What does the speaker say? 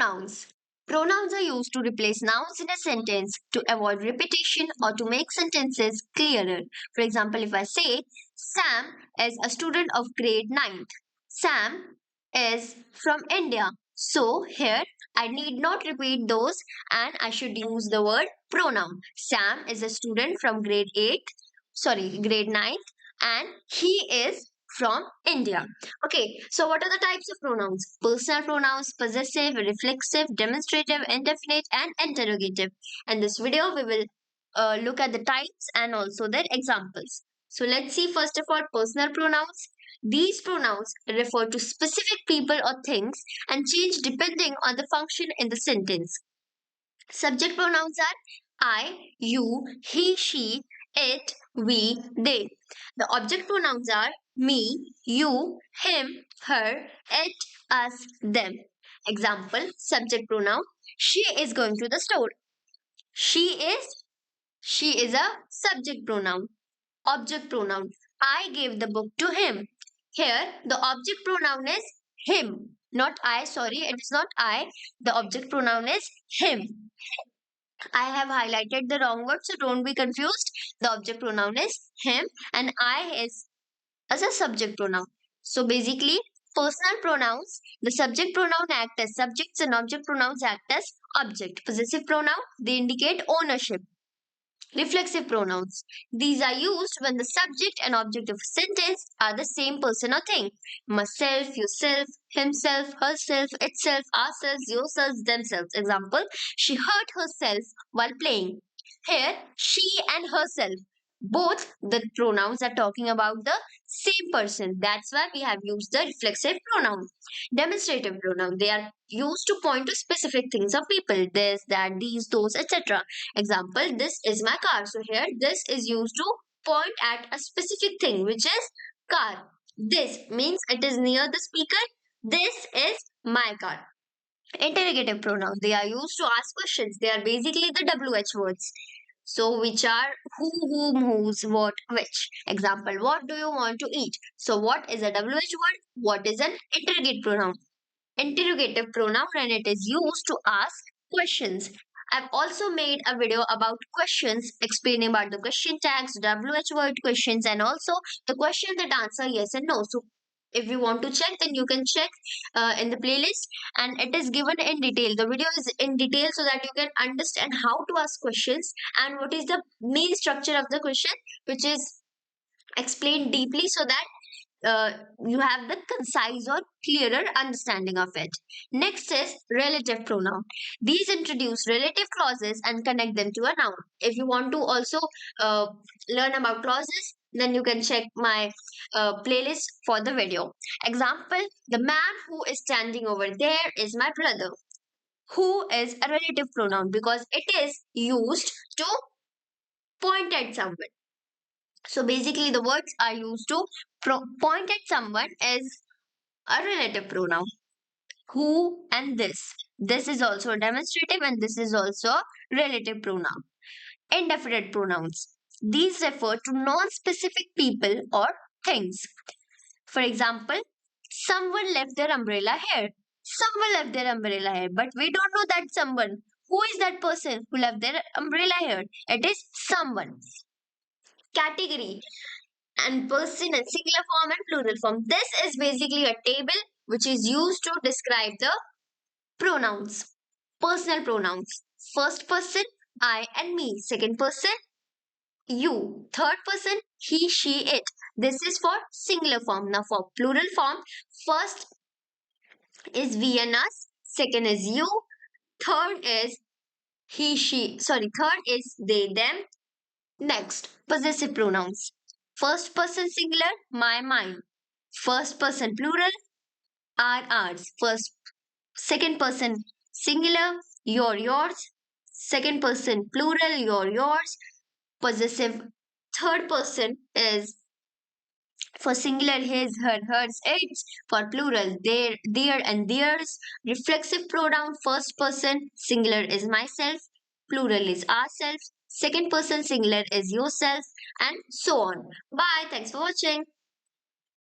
Pronouns. Pronouns are used to replace nouns in a sentence to avoid repetition or to make sentences clearer. For example, if I say, Sam is a student of grade 9th. Sam is from India. So here I need not repeat those and I should use the word pronoun. Sam is a student from grade 9th, and he is from India. Okay, so what are the types of pronouns? Personal pronouns, possessive, reflexive, demonstrative, indefinite, and interrogative. In this video, we will look at the types and also their examples. So let's see first of all personal pronouns. These pronouns refer to specific people or things and change depending on the function in the sentence. Subject pronouns are I, you, he, she, it, we, they. The object pronouns are me, you, him, her, it, us, them. Example, subject pronoun. She is going to the store. She is a subject pronoun. Object pronoun. I gave the book to him. Here, the object pronoun is him. Not I, sorry, it is not I. The object pronoun is him. I have highlighted the wrong word, so don't be confused. The object pronoun is him, and I is as a subject pronoun. So basically, personal pronouns, the subject pronoun act as subjects and object pronouns act as object. Possessive pronoun, they indicate ownership. Reflexive pronouns. These are used when the subject and object of a sentence are the same person or thing. Myself, yourself, himself, herself, itself, ourselves, yourselves, themselves. Example, she hurt herself while playing. Here, she and herself. Both the pronouns are talking about the same person. That's why we have used the reflexive pronoun. Demonstrative pronoun. They are used to point to specific things or people. This, that, these, those, etc. Example, this is my car. So here, this is used to point at a specific thing, which is car. This means it is near the speaker. This is my car. Interrogative pronouns. They are used to ask questions. They are basically the WH words. So, which are who, whom, whose, what, which. Example, what do you want to eat? So, what is a WH word? What is an interrogative pronoun? Interrogative pronoun, and it is used to ask questions. I've also made a video about questions, explaining about the question tags, WH word questions, and also the question that answer yes and no. So if you want to check, then you can check in the playlist, and it is given in detail. The video is in detail so that you can understand how to ask questions and what is the main structure of the question, which is explained deeply so that you have the concise or clearer understanding of it. Next is relative pronoun. These introduce relative clauses and connect them to a noun. If you want to also uh, learn about clauses, then you can check my playlist for the video. Example, the man who is standing over there is my brother. Who is a relative pronoun because it is used to point at someone. So basically, the words are used to point at someone as a relative pronoun. Who and this. This is also a demonstrative and this is also a relative pronoun. Indefinite pronouns. These refer to non-specific people or things. For example, someone left their umbrella here. Someone left their umbrella here, but we don't know that someone. Who is that person who left their umbrella here? It is someone. Category and person and singular form and plural form. This is basically a table which is used to describe the pronouns. Personal pronouns. First person, I and me. Second person, you. Third person, he, she, it. This is for singular form. Now for plural form, first is we and us. Second is you. Third is third is they, them. Next, possessive pronouns. First person singular, my, mine. First person plural, our, ours. Second person singular, your, yours. Second person plural, your, yours. Possessive third person is for singular his, her, hers, its. For plural their and theirs. Reflexive pronoun first person singular is myself, plural is ourselves. Second person singular is yourself, and so on. Bye. Thanks for watching.